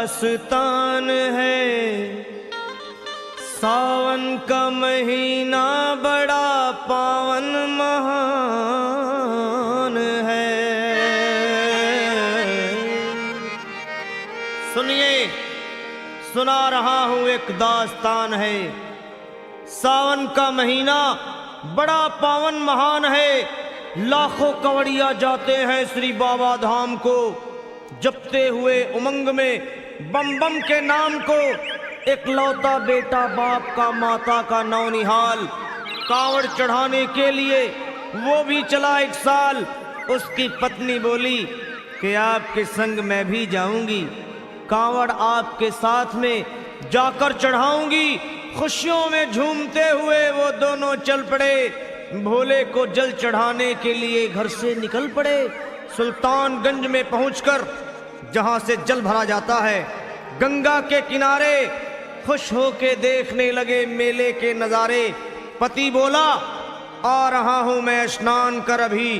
दास्तान है। सावन का महीना बड़ा पावन महान है। सुनिए, सुना रहा हूं एक दास्तान है। सावन का महीना बड़ा पावन महान है। लाखों कवड़िया जाते हैं श्री बाबा धाम को, जपते हुए उमंग में बम बम के नाम को। एक लौता बेटा बाप का माता का नौनिहाल, कांवड़ चढ़ाने के लिए वो भी चला एक साल। उसकी पत्नी बोली कि आपके संग मैं भी जाऊंगी, कांवड़ आपके साथ में जाकर चढ़ाऊंगी। खुशियों में झूमते हुए वो दोनों चल पड़े। भोले को जल चढ़ाने के लिए घर से निकल पड़े। सुल्तानगंज में पहुंचकर जहां से जल भरा जाता है, गंगा के किनारे खुश होके देखने लगे मेले के नजारे। पति बोला आ रहा हूं मैं स्नान कर अभी,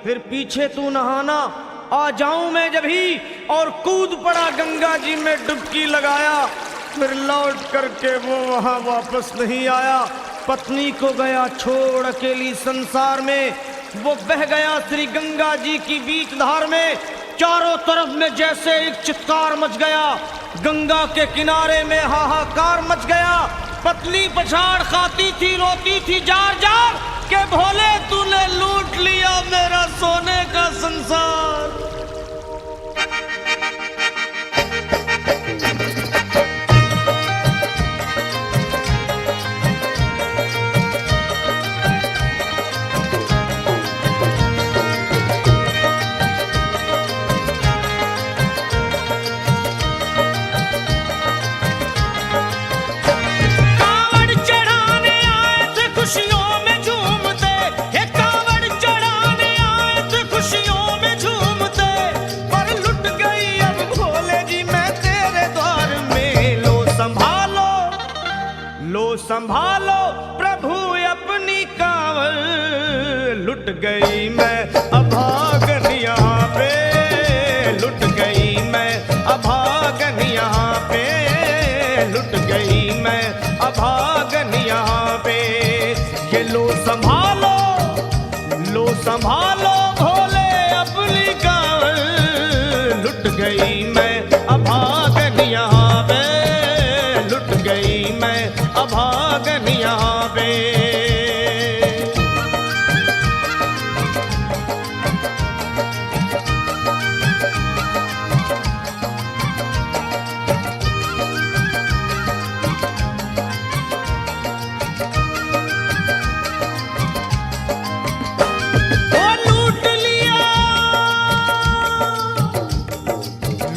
फिर पीछे तू नहाना आ जाऊं मैं जभी। और कूद पड़ा गंगा जी में डुबकी लगाया। फिर लौट करके वो वहां वापस नहीं आया। पत्नी को गया छोड़ अकेली संसार में। वो बह गया श्री गंगा जी की बीच धार में। चारों तरफ में जैसे एक चित्कार मच गया, गंगा के किनारे में हाहाकार मच गया। पत्नी पछाड़ खाती थी, रोती थी जार जार के भोले तूने लूट लिया मेरा सोने का संसार। संभालो प्रभु अपनी कांवड़, लुट गई मैं अभागन यहाँ पे, लुट गई मैं अभागन यहाँ पे, लुट गई मैं अभागन यहाँ पे। ये लो संभालो भोले अपनी कांवड़, लुट गई मैं अभागन यहाँ पे, लुट गई मैं अभागन यहाँ पे।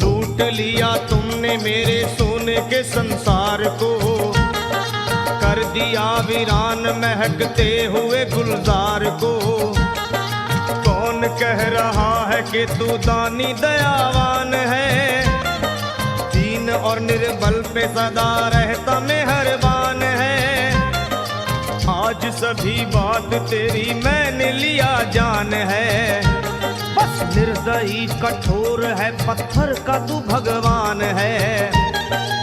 लूट लिया तुमने मेरे सोने के संसार को, कर दिया वीरान महकते हुए गुलजार को। कौन कह रहा है कि तू दानी दयावान है, दीन और निर्बल पे सदा रहता मेहरबान है। आज सभी बात तेरी मैंने लिया जान है, बस निर्दयी कठोर है पत्थर का तू भगवान है।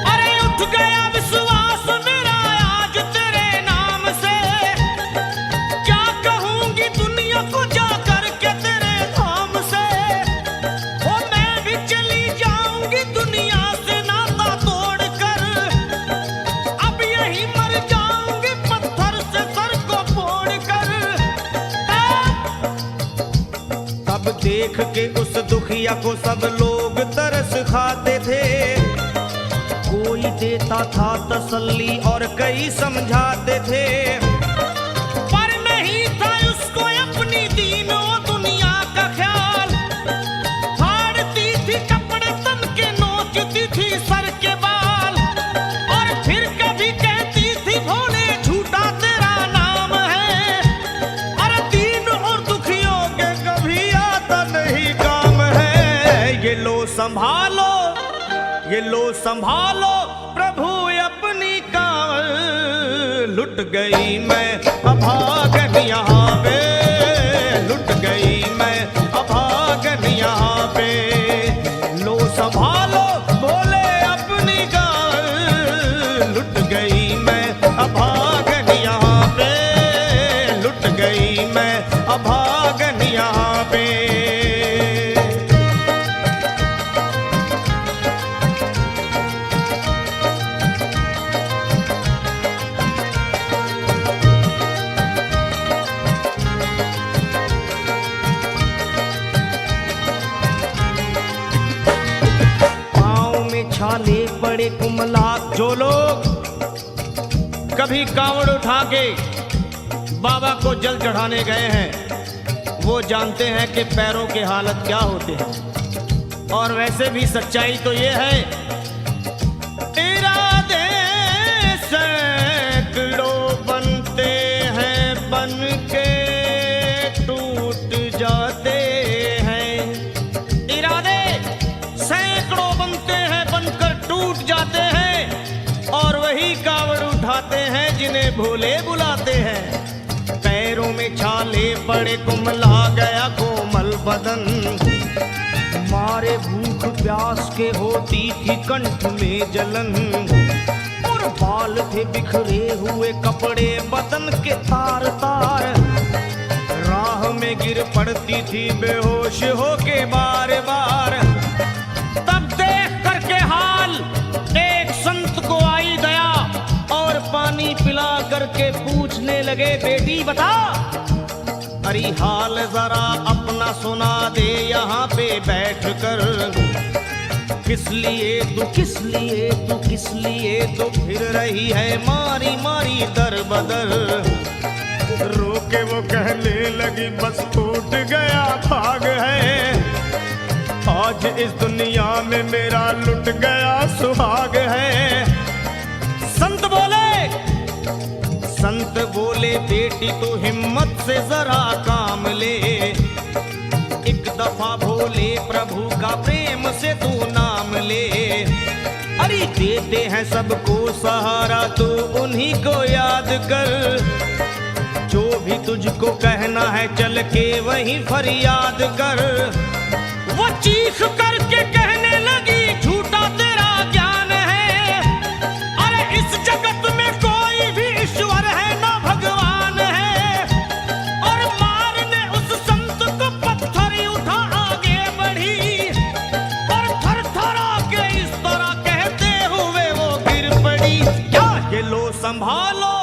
अरे उठ गया विश्वास मेरा आज तेरे नाम से, क्या कहूंगी दुनिया को जाकर के तेरे धाम से। ओ मैं भी चली जाऊंगी दुनिया से नाता तोड़कर, अब यही मर जाऊंगी पत्थर से सर को फोड़कर। तब देख के उस दुखिया को सब लोग तरस खाते थे, कोई देता था तसल्ली और कई समझाते थे। पर नहीं था उसको अपनी दीनों दुनिया का ख्याल, फाड़ती थी कपड़े तन के, नोचती थी सर के बाल। और फिर कभी कहती थी भोले झूठा तेरा नाम है, अरे दीन और दुखियों के कभी आता नहीं काम है। ये लो संभालो प्रभु अपनी कांवड़, लुट गई मैं अभागन यहाँ पे, लुट गई मैं अभागन यहाँ पे। लो संभालो भोले पड़े कुमला। जो लोग कभी कांवड़ उठा के बाबा को जल चढ़ाने गए हैं वो जानते हैं कि पैरों के हालत क्या होते हैं। और वैसे भी सच्चाई तो ये है, इरादे सैकड़ों बनते हैं बन के टूट जाते हैं। इरादे सैकड़ों बनते हैं बनकर टूट जाते हैं और वही कावड़ उठाते हैं जिन्हें भोले बुलाते हैं। पैरों में छाले पड़े कुमला गया कोमल बदन, मारे भूख प्यास के होती थी कंठ में जलन। और बाल थे बिखरे हुए कपड़े बदन के तार तार, राह में गिर पड़ती थी बेहोश होके बार बार। तब देख करके हाल एक संत को आई दया और पानी पिला करके पूछने लगे, बेटी बता अरे हाल जरा अपना सुना दे यहाँ पे बैठ कर। किस लिए तू किस लिए तू किस लिए तो फिर रही है मारी मारी दर बदर। रोके वो कहने लगी बस टूट गया भाग है, आज इस दुनिया में मेरा लुट गया सुहाग है। संत बोले बेटी तू हिम्मत से जरा काम ले, एक दफा भोले प्रभु का प्रेम से तू नाम ले। अरे देते हैं सबको सहारा तू उन्हीं को याद कर, जो भी तुझको कहना है चल के वहीं फरियाद कर। वो चीख करके कहने लगी झूठा तेरा ज्ञान है, अरे इस जगत में कोई भी ईश्वर है ना भगवान है। और मारने उस संत को पत्थर उठा आगे बढ़ी और थर थरा के इस तरह कहते हुए वो गिर पड़ी। क्या ये लो संभालो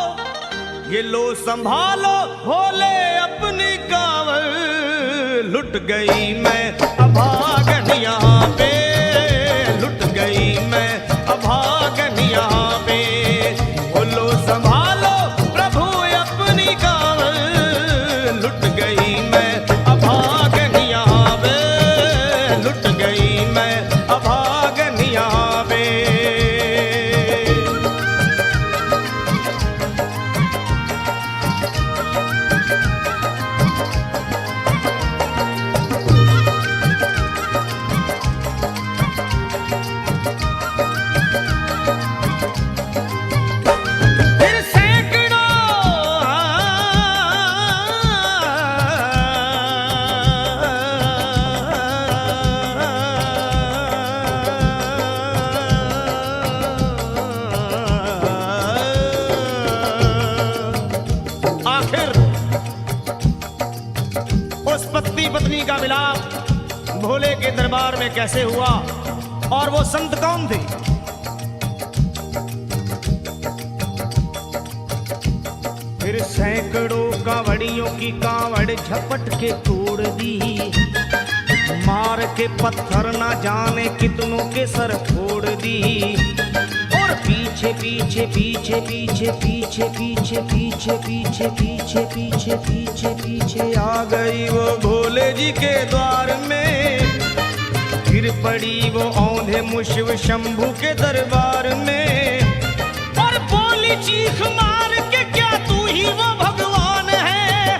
ये लो संभालो भोले अपनी कावड़, लुट गई मैं अभागन यहाँ पे, लुट गई मैं अभागन यहाँ पे। बोलो संभालो प्रभु अपनी कावड़, लुट गई मैं अभागन यहाँ पे, लुट गई मैं अभागन यहाँ पे। पत्नी का मिलाप भोले के दरबार में कैसे हुआ और वो संत कौन थे? फिर सैकड़ों कांवड़ियों की कांवड़ झपट के तोड़ दी, मार के पत्थर ना जाने कितनों के सर फोड़ दी। और पीछे पीछे पीछे पीछे पीछे पीछे पीछे पीछे पीछे पीछे पीछे पीछे आ गई वो भोले जी के द्वार में। गिर पड़ी वो औंधे मुशिव शंभू के दरबार में और बोली चीख मार के क्या तू ही वो भगवान है?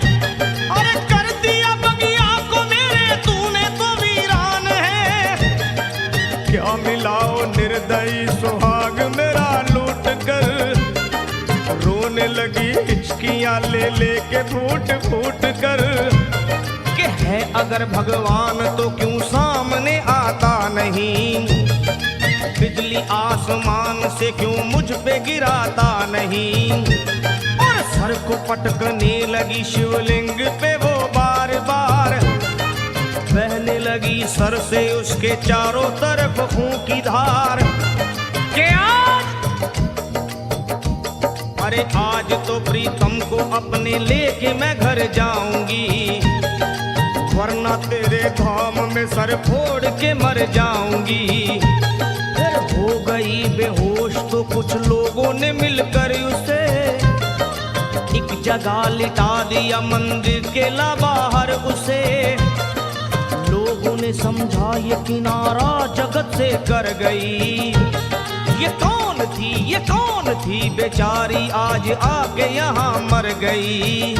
अरे कर दिया बगिया को मेरे तूने तो वीरान है। क्या मिलाओ निर्दयी सुहाग मेरा लूट कर, रोने लगी हिचकियां ले लेके फूट फूट कर। कि है अगर भगवान तो क्यों सामने आता नहीं, बिजली आसमान से क्यों मुझ पे गिराता नहीं। और सर को पटकने लगी शिवलिंग पे वो बार बार, बहने लगी सर से उसके चारों तरफ खून की धार। के अरे आज तो प्रीतम को अपने लेके मैं घर जाऊंगी, वरना तेरे धाम में सर फोड़ के मर जाऊंगी। फिर हो गई कुछ लोगों ने मिलकर उसे एक जगह लिटा दिया, मंदिर के ला बाहर उसे। लोगों ने समझा ये किनारा जगत से कर गई, ये कौन थी बेचारी आज आके यहाँ मर गई।